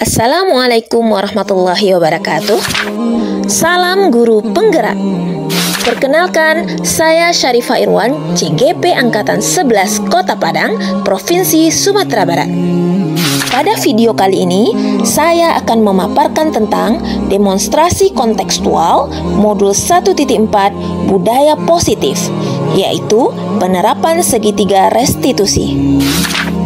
Assalamualaikum warahmatullahi wabarakatuh. Salam guru penggerak. Perkenalkan, saya Syarifah Irwan, CGP Angkatan 11 Kota Padang, Provinsi Sumatera Barat. Pada video kali ini, saya akan memaparkan tentang demonstrasi kontekstual modul 1.4 budaya positif, yaitu penerapan segitiga restitusi.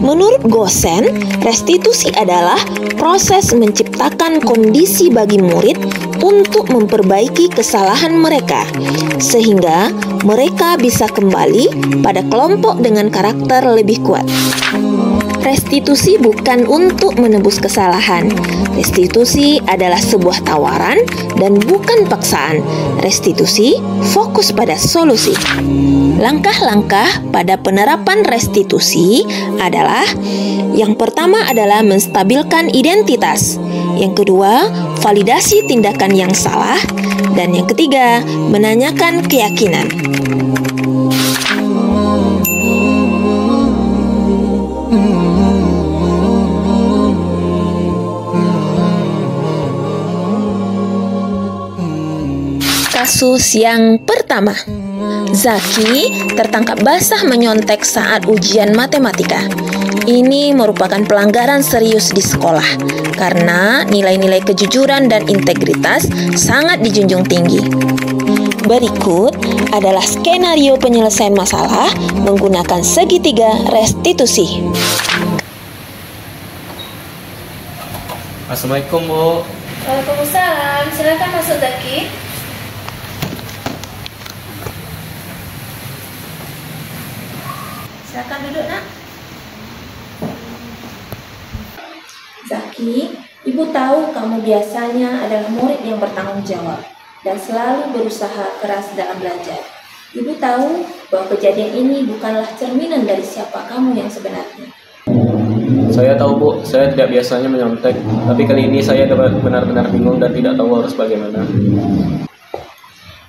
Menurut Gosen, restitusi adalah proses menciptakan kondisi bagi murid untuk memperbaiki kesalahan mereka, sehingga mereka bisa kembali pada kelompok dengan karakter lebih kuat. Restitusi bukan untuk menebus kesalahan. Restitusi adalah sebuah tawaran dan bukan paksaan. Restitusi fokus pada solusi. Langkah-langkah pada penerapan restitusi adalah: yang pertama adalah menstabilkan identitas, yang kedua validasi tindakan yang salah, dan yang ketiga menanyakan keyakinan. Kasus yang pertama, Zaki tertangkap basah menyontek saat ujian matematika. Ini merupakan pelanggaran serius di sekolah karena nilai-nilai kejujuran dan integritas sangat dijunjung tinggi. Berikut adalah skenario penyelesaian masalah menggunakan segitiga restitusi. Assalamualaikum, Bu. Waalaikumsalam. Silakan masuk, Zaki. Silakan duduk, Nak. Zaki, Ibu tahu kamu biasanya adalah murid yang bertanggung jawab dan selalu berusaha keras dalam belajar. Ibu tahu bahwa kejadian ini bukanlah cerminan dari siapa kamu yang sebenarnya. Saya tahu, Bu, saya tidak biasanya menyontek, tapi kali ini saya benar-benar bingung dan tidak tahu harus bagaimana.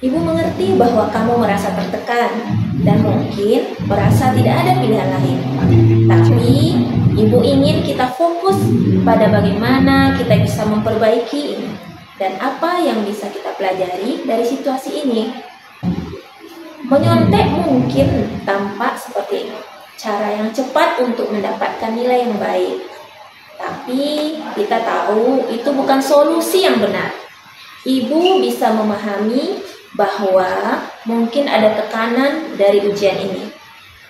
Ibu mengerti bahwa kamu merasa tertekan dan mungkin merasa tidak ada pilihan lain. Tapi Ibu ingin kita fokus pada bagaimana kita bisa memperbaiki ini dan apa yang bisa kita pelajari dari situasi ini. Menyontek mungkin tampak seperti cara yang cepat untuk mendapatkan nilai yang baik. Tapi kita tahu itu bukan solusi yang benar. Ibu bisa memahami bahwa mungkin ada tekanan dari ujian ini,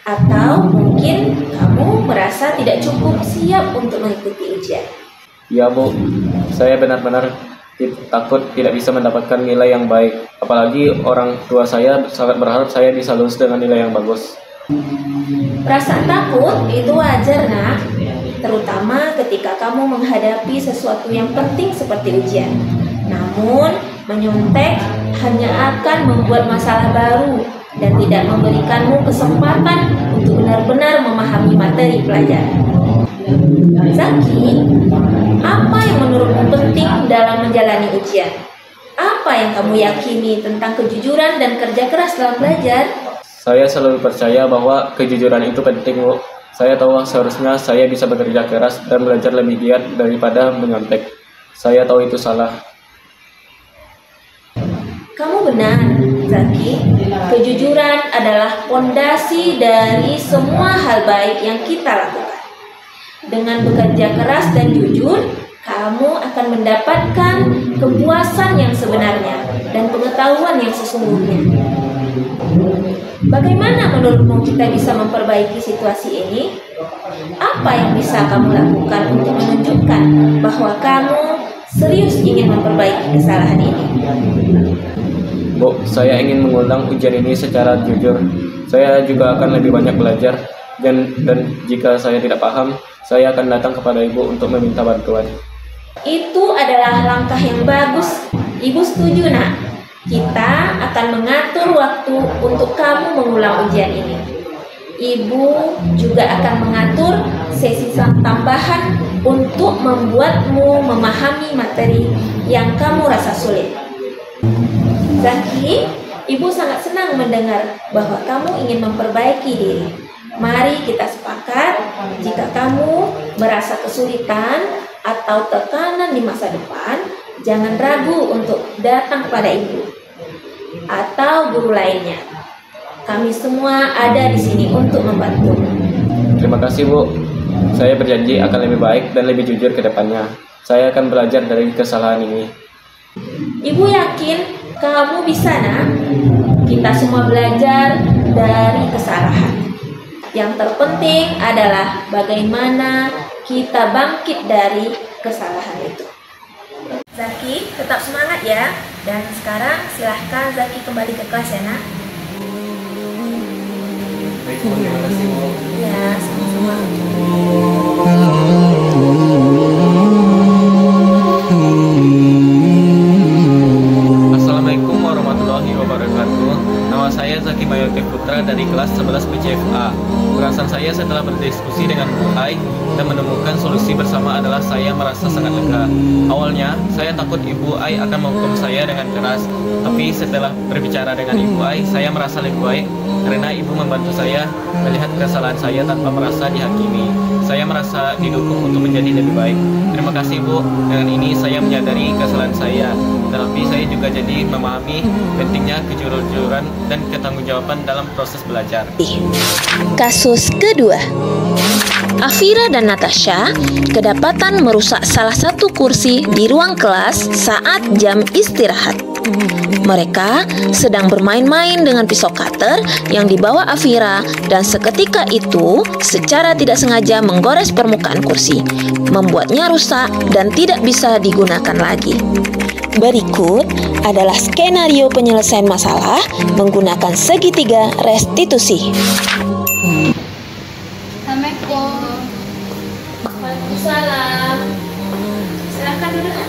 atau mungkin kamu merasa tidak cukup siap untuk mengikuti ujian. Ya, Bu, saya benar-benar takut tidak bisa mendapatkan nilai yang baik. Apalagi orang tua saya sangat berharap saya bisa lulus dengan nilai yang bagus. Perasaan takut itu wajar, Nak, terutama ketika kamu menghadapi sesuatu yang penting seperti ujian. Namun, menyontek hanya akan membuat masalah baru dan tidak memberikanmu kesempatan untuk benar-benar memahami materi pelajaran. Zaki, apa yang menurutmu penting dalam menjalani ujian? Apa yang kamu yakini tentang kejujuran dan kerja keras dalam belajar? Saya selalu percaya bahwa kejujuran itu penting, Bu. Saya tahu seharusnya saya bisa bekerja keras dan belajar lebih giat daripada menyontek. Saya tahu itu salah. Kamu benar, Zaki. Kejujuran adalah fondasi dari semua hal baik yang kita lakukan. Dengan bekerja keras dan jujur, kamu akan mendapatkan kepuasan yang sebenarnya dan pengetahuan yang sesungguhnya. Bagaimana menurutmu kita bisa memperbaiki situasi ini? Apa yang bisa kamu lakukan untuk menunjukkan bahwa kamu serius ingin memperbaiki kesalahan ini? Bu, saya ingin mengulang ujian ini secara jujur. Saya juga akan lebih banyak belajar, dan jika saya tidak paham, saya akan datang kepada Ibu untuk meminta bantuan. Itu adalah langkah yang bagus. Ibu setuju, Nak. Kita akan mengatur waktu untuk kamu mengulang ujian ini. Ibu juga akan mengatur sesi tambahan untuk membuatmu memahami materi yang kamu rasa sulit. Zaki, Ibu sangat senang mendengar bahwa kamu ingin memperbaiki diri. Mari kita sepakat, jika kamu merasa kesulitan, atau tekanan di masa depan, jangan ragu untuk datang kepada ibu atau guru lainnya. Kami semua ada di sini untuk membantu. Terima kasih, Bu. Saya berjanji akan lebih baik dan lebih jujur ke depannya. Saya akan belajar dari kesalahan ini. Ibu yakin kamu bisa, nak? Kita semua belajar dari kesalahan. Yang terpenting adalah bagaimana kita bangkit dari kesalahan itu. Zaki, tetap semangat ya. Dan sekarang silahkan Zaki kembali ke kelas ya, nak. Baik, terima kasih, Bu. Ya, sama-sama. Assalamualaikum warahmatullahi wabarakatuh. Nama saya Zaki Mayote Putra dari kelas 11 BCFA. Perasaan saya setelah berdiskusi dengan Bu Ai dan menemukan solusi bersama adalah saya merasa sangat lega. Awalnya, saya takut Ibu Ai akan menghukum saya dengan keras. Tapi setelah berbicara dengan Ibu Ai, saya merasa lebih baik karena Ibu membantu saya melihat kesalahan saya tanpa merasa dihakimi. Saya merasa didukung untuk menjadi lebih baik. Terima kasih, Bu. Dengan ini saya menyadari kesalahan saya. Tetapi saya juga jadi memahami pentingnya kejujuran dan ketanggung-jawaban dalam proses belajar. Kasus kedua, Afira dan Natasha kedapatan merusak salah satu kursi di ruang kelas saat jam istirahat. Mereka sedang bermain-main dengan pisau cutter yang dibawa Afira dan seketika itu secara tidak sengaja menggores permukaan kursi, membuatnya rusak dan tidak bisa digunakan lagi. Berikut adalah skenario penyelesaian masalah menggunakan segitiga restitusi. Assalamualaikum. Waalaikumsalam. Silakan duduk.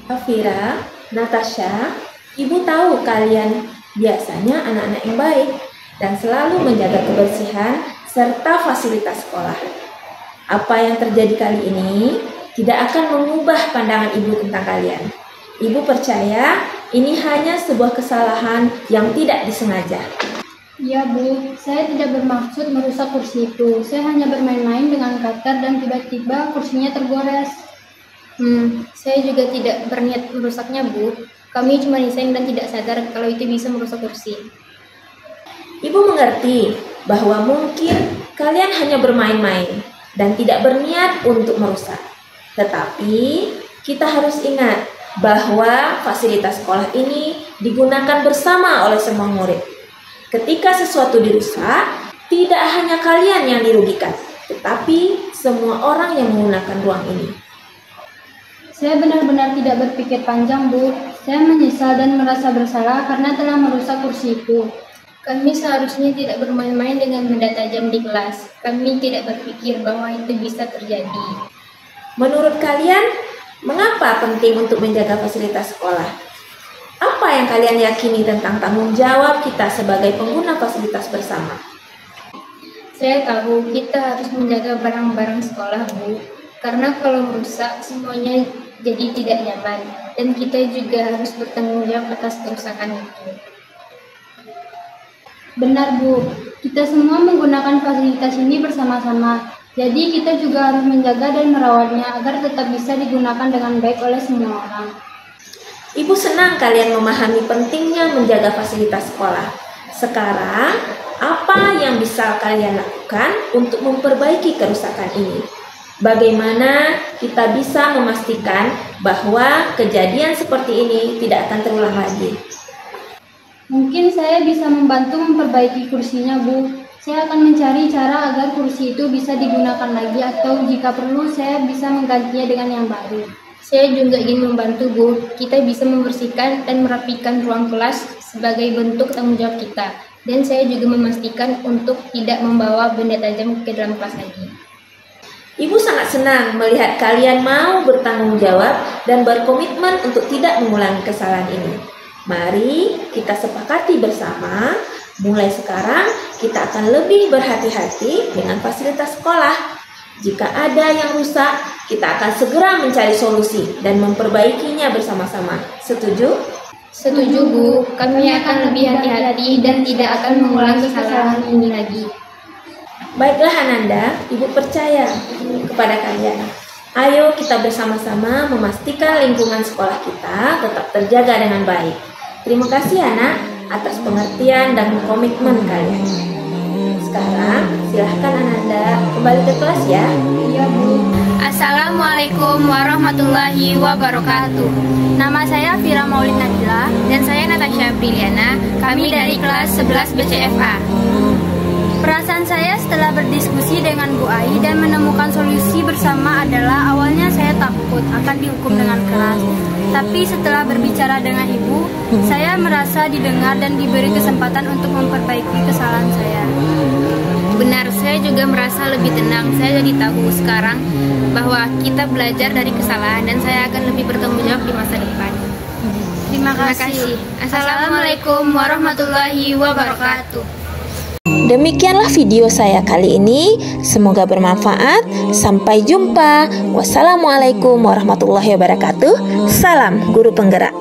Afira, Natasha, Ibu tahu kalian biasanya anak-anak yang baik dan selalu menjaga kebersihan serta fasilitas sekolah. Apa yang terjadi kali ini tidak akan mengubah pandangan Ibu tentang kalian. Ibu percaya ini hanya sebuah kesalahan yang tidak disengaja. Iya, Bu, saya tidak bermaksud merusak kursi itu. Saya hanya bermain-main dengan cutter dan tiba-tiba kursinya tergores. Saya juga tidak berniat merusaknya, Bu. Kami cuma iseng dan tidak sadar kalau itu bisa merusak kursi. Ibu mengerti bahwa mungkin kalian hanya bermain-main dan tidak berniat untuk merusak. Tetapi kita harus ingat bahwa fasilitas sekolah ini digunakan bersama oleh semua murid. Ketika sesuatu dirusak, tidak hanya kalian yang dirugikan, tetapi semua orang yang menggunakan ruang ini. Saya benar-benar tidak berpikir panjang, Bu. Saya menyesal dan merasa bersalah karena telah merusak kursi itu. Kami seharusnya tidak bermain-main dengan benda tajam di kelas. Kami tidak berpikir bahwa itu bisa terjadi. Menurut kalian, mengapa penting untuk menjaga fasilitas sekolah? Apa yang kalian yakini tentang tanggung jawab kita sebagai pengguna fasilitas bersama? Saya tahu kita harus menjaga barang-barang sekolah, Bu. Karena kalau rusak, semuanya jadi tidak nyaman. Dan kita juga harus bertanggung jawab atas kerusakan itu. Benar, Bu. Kita semua menggunakan fasilitas ini bersama-sama. Jadi kita juga harus menjaga dan merawatnya agar tetap bisa digunakan dengan baik oleh semua orang. Ibu senang kalian memahami pentingnya menjaga fasilitas sekolah. Sekarang, apa yang bisa kalian lakukan untuk memperbaiki kerusakan ini? Bagaimana kita bisa memastikan bahwa kejadian seperti ini tidak akan terulang lagi? Mungkin saya bisa membantu memperbaiki kursinya, Bu. Saya akan mencari cara agar kursi itu bisa digunakan lagi atau jika perlu saya bisa menggantinya dengan yang baru. Saya juga ingin membantu, Bu. Kita bisa membersihkan dan merapikan ruang kelas sebagai bentuk tanggung jawab kita. Dan saya juga memastikan untuk tidak membawa benda tajam ke dalam kelas lagi. Ibu sangat senang melihat kalian mau bertanggung jawab dan berkomitmen untuk tidak mengulangi kesalahan ini. Mari kita sepakati bersama, mulai sekarang kita akan lebih berhati-hati dengan fasilitas sekolah. Jika ada yang rusak, kita akan segera mencari solusi dan memperbaikinya bersama-sama. Setuju? Setuju Bu, kami akan lebih hati-hati dan tidak akan mengulang kesalahan ini lagi. Baiklah Ananda, Ibu percaya kepada kalian. Ayo kita bersama-sama memastikan lingkungan sekolah kita tetap terjaga dengan baik. Terima kasih anak atas pengertian dan komitmen kalian. Sekarang silahkan Ananda kembali ke kelas ya. Iya Bu. Assalamualaikum warahmatullahi wabarakatuh. Nama saya Fira Maulid Nabila dan saya Natasha Briliana. Kami dari kelas 11 BCFA. Perasaan saya setelah berdiskusi dengan Bu Ai dan menemukan solusi bersama adalah awalnya saya takut akan dihukum dengan keras. Tapi setelah berbicara dengan Ibu, saya merasa didengar dan diberi kesempatan untuk memperbaiki kesalahan saya. Benar, saya juga merasa lebih tenang. Saya jadi tahu sekarang bahwa kita belajar dari kesalahan dan saya akan lebih bertanggung jawab di masa depan. Terima kasih. Assalamualaikum warahmatullahi wabarakatuh. Demikianlah video saya kali ini. Semoga bermanfaat. Sampai jumpa. Wassalamualaikum warahmatullahi wabarakatuh. Salam Guru Penggerak.